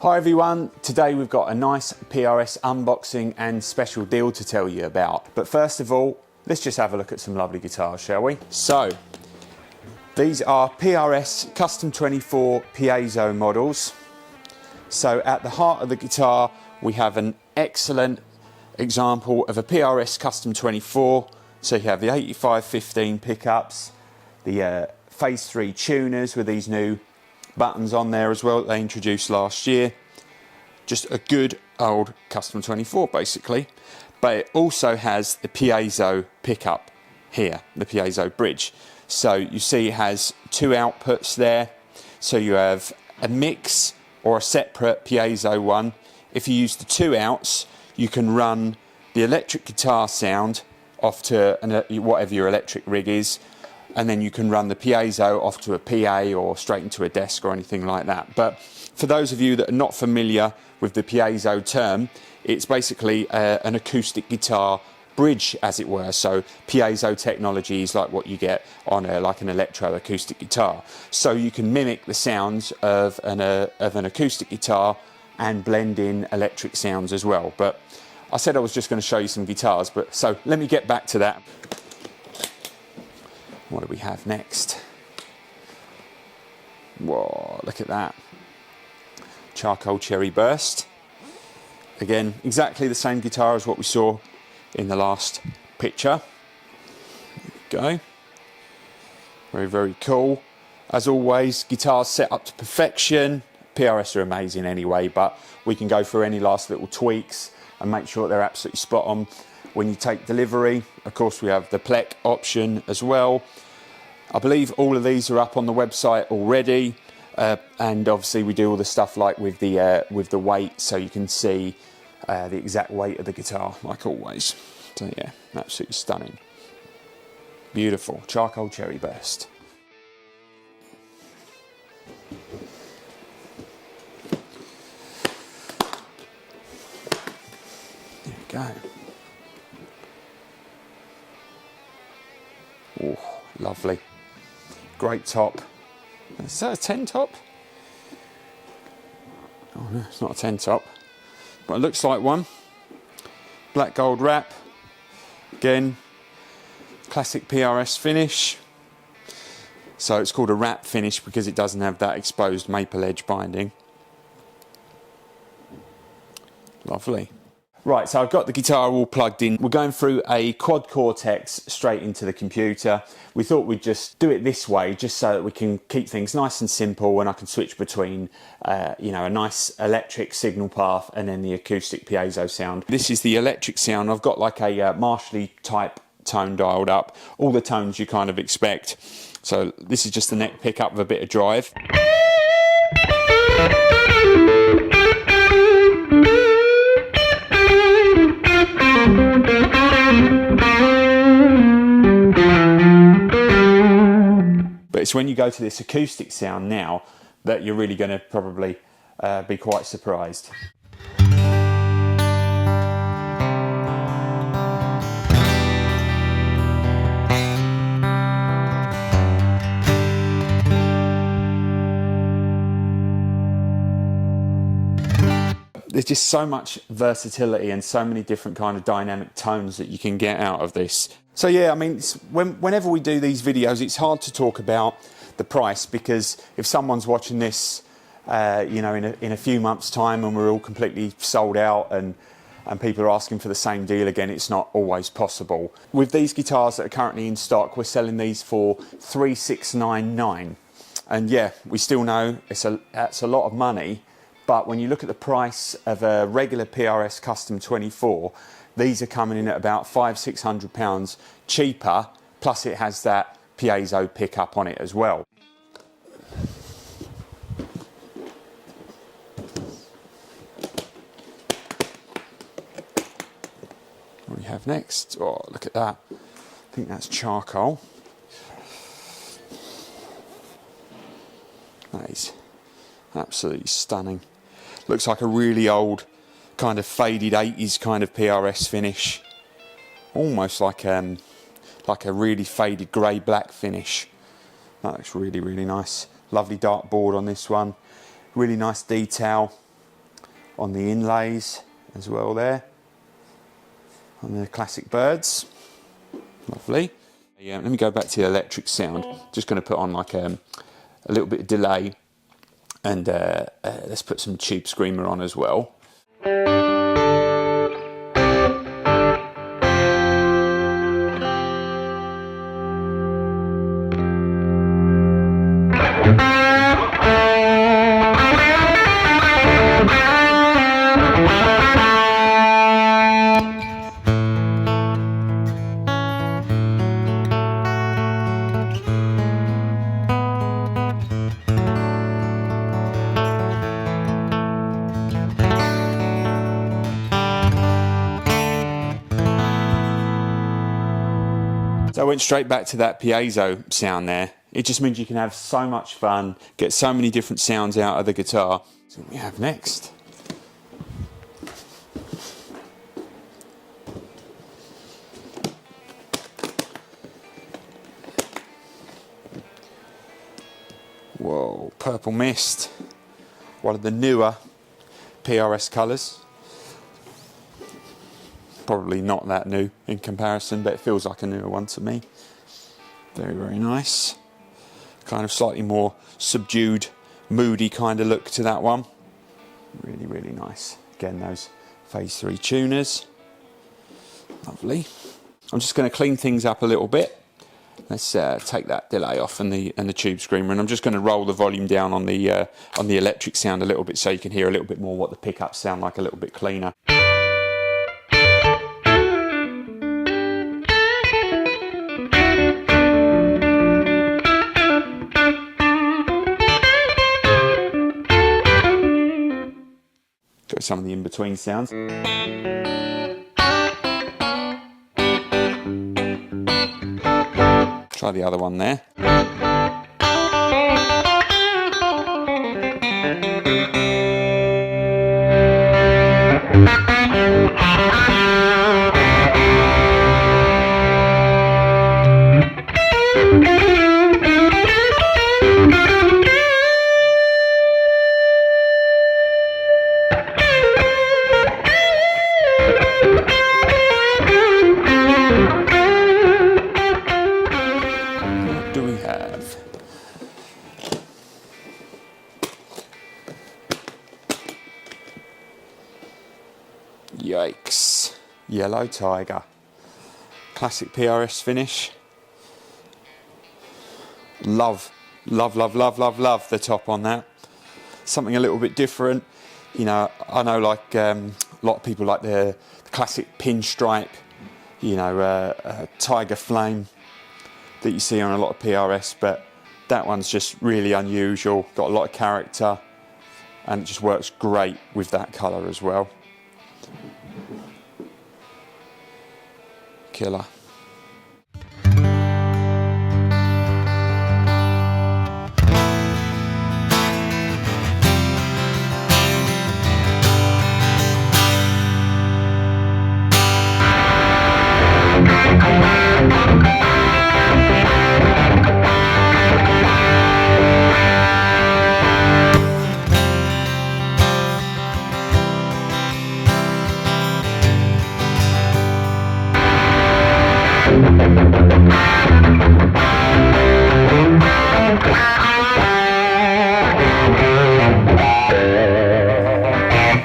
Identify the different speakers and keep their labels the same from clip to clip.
Speaker 1: Hi everyone, today we've got a nice PRS unboxing and special deal to tell you about. But first of all, let's just have a look at some lovely guitars, shall we? So, these are PRS Custom 24 Piezo models. So at the heart of the guitar, we have an excellent example of a PRS Custom 24. So you have the 8515 pickups, the Phase 3 tuners with these new buttons on there as well that they introduced last year. Just a good old Custom 24 basically, but it also has the Piezo pickup here, the Piezo bridge. So you see it has two outputs there, so you have a mix or a separate Piezo one. If you use the two outs, you can run the electric guitar sound off to whatever your electric rig is, and then you can run the Piezo off to a PA or straight into a desk or anything like that. But for those of you that are not familiar with the Piezo term, it's basically an acoustic guitar bridge, as it were. So Piezo technology is like what you get on like an electro-acoustic guitar. So you can mimic the sounds of an acoustic guitar and blend in electric sounds as well. But I said I was just going to show you some guitars, but so let me get back to that. What do we have next? Whoa, look at that. Charcoal Cherry Burst. Again, exactly the same guitar as what we saw in the last picture. There we go. Very, very cool. As always, guitars set up to perfection. PRS are amazing anyway, but we can go through any last little tweaks and make sure they're absolutely spot on when you take delivery. Of course, we have the plec option as well. I believe all of these are up on the website already, and obviously we do all the stuff like with the weight, so you can see the exact weight of the guitar, like always. So yeah, absolutely stunning. Beautiful. Charcoal Cherry Burst. There we go. Oh, lovely. Great top. Is that a 10 top? Oh no, it's not a 10 top, but it looks like one. Black gold wrap. Again, classic PRS finish. So it's called a wrap finish because it doesn't have that exposed maple edge binding. Lovely. Right, so I've got the guitar all plugged in. We're going through a quad cortex straight into the computer. We thought we'd just do it this way, just so that we can keep things nice and simple, and I can switch between, you know, a nice electric signal path and then the acoustic Piezo sound. This is the electric sound. I've got like a Marshall type tone dialed up, all the tones you kind of expect. So this is just the neck pickup with a bit of drive. But it's when you go to this acoustic sound now that you're really going to probably be quite surprised. There's just so much versatility and so many different kind of dynamic tones that you can get out of this. So yeah, I mean, whenever we do these videos, it's hard to talk about the price, because if someone's watching this, you know, in a few months' time and we're all completely sold out and people are asking for the same deal again, it's not always possible. With these guitars that are currently in stock, we're selling these for $3,699, and yeah, we still know that's a lot of money. But when you look at the price of a regular PRS Custom 24, these are coming in at about £500–600 cheaper, plus it has that Piezo pickup on it as well. What do we have next? Oh, look at that. I think that's charcoal. That is absolutely stunning. Looks like a really old kind of faded 80s kind of PRS finish. Almost like a really faded grey-black finish. That looks really, really nice. Lovely dark board on this one. Really nice detail. on the inlays as well there, on the classic birds. Lovely. Yeah, let me go back to the electric sound. Just going to put on like a little bit of delay, and let's put some tube screamer on as well. So I went straight back to that piezo sound there. It just means you can have so much fun, get so many different sounds out of the guitar. So what we have next. Whoa, Purple Mist. One of the newer PRS colours. Probably not that new in comparison, but it feels like a newer one to me. Very, very nice. Kind of slightly more subdued, moody kind of look to that one. Really, really nice. Again, those phase 3 tuners. Lovely. I'm just going to clean things up a little bit. Let's take that delay off and the tube screamer, and I'm just going to roll the volume down on the electric sound a little bit so you can hear a little bit more what the pickups sound like, a little bit cleaner. Got some of the in-between sounds. Try the other one there. Yikes. Yellow Tiger. Classic PRS finish. Love, love, love, love, love, love the top on that. Something a little bit different. You know, I know like a lot of people like the classic pinstripe, you know, tiger flame that you see on a lot of PRS, but that one's just really unusual, got a lot of character, and it just works great with that colour as well. Killer.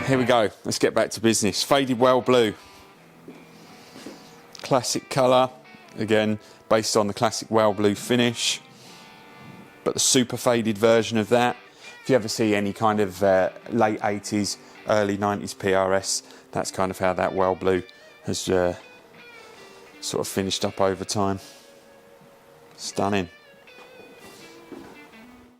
Speaker 1: Here we go, let's get back to business. Faded well blue. Classic colour, again based on the classic well blue finish, but the super faded version of that. If you ever see any kind of late 80s, early 90s PRS, that's kind of how that well blue has sort of finished up over time. Stunning.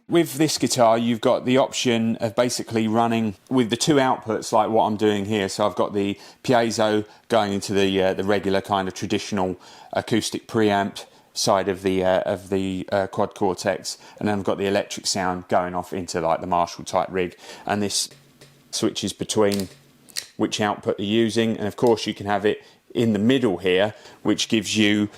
Speaker 1: With this guitar, you've got the option of basically running with the two outputs like what I'm doing here. So I've got the piezo going into the regular kind of traditional acoustic preamp side of the quad cortex, and then I've got the electric sound going off into like the Marshall type rig, and this switches between which output you're using, and of course you can have it in the middle here, which gives you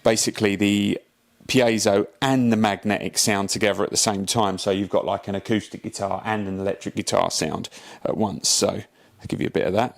Speaker 1: basically the piezo and the magnetic sound together at the same time, so you've got like an acoustic guitar and an electric guitar sound at once. So I'll give you a bit of that.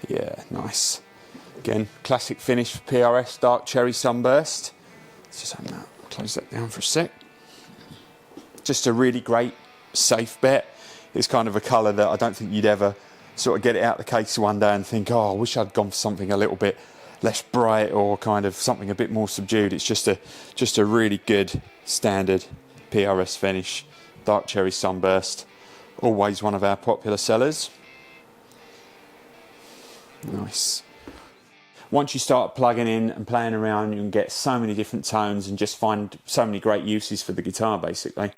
Speaker 1: Yeah, nice. Again, classic finish for PRS, dark cherry sunburst. Let's just open that, close that down for a sec. Just a really great, safe bet. It's kind of a colour that I don't think you'd ever sort of get it out the case one day and think, oh, I wish I'd gone for something a little bit less bright or kind of something a bit more subdued. It's just a really good standard PRS finish, dark cherry sunburst. Always one of our popular sellers. Nice. Once you start plugging in and playing around, you can get so many different tones and just find so many great uses for the guitar, basically.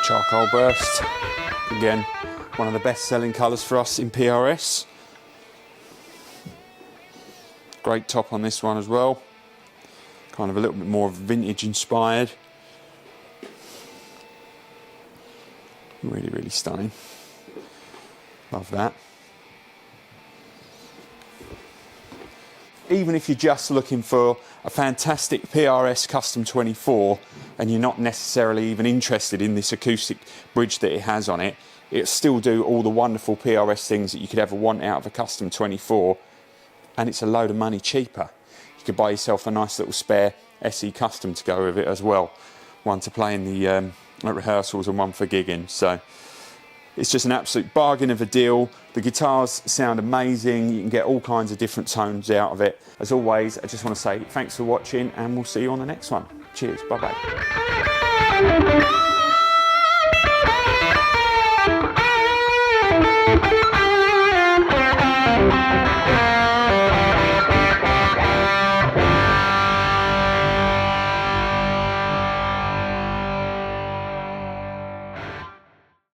Speaker 1: Charcoal burst, again, one of the best selling colours for us in PRS. Great top on this one as well, kind of a little bit more vintage inspired. Really, really stunning. Love that. Even if you're just looking for a fantastic PRS Custom 24 and you're not necessarily even interested in this acoustic bridge that it has on it, it'll still do all the wonderful PRS things that you could ever want out of a Custom 24, and it's a load of money cheaper. You could buy yourself a nice little spare SE Custom to go with it as well. One to play in the at rehearsals and one for gigging. So it's just an absolute bargain of a deal. The guitars sound amazing. You can get all kinds of different tones out of it. As always, I just want to say thanks for watching and we'll see you on the next one. Cheers, bye-bye.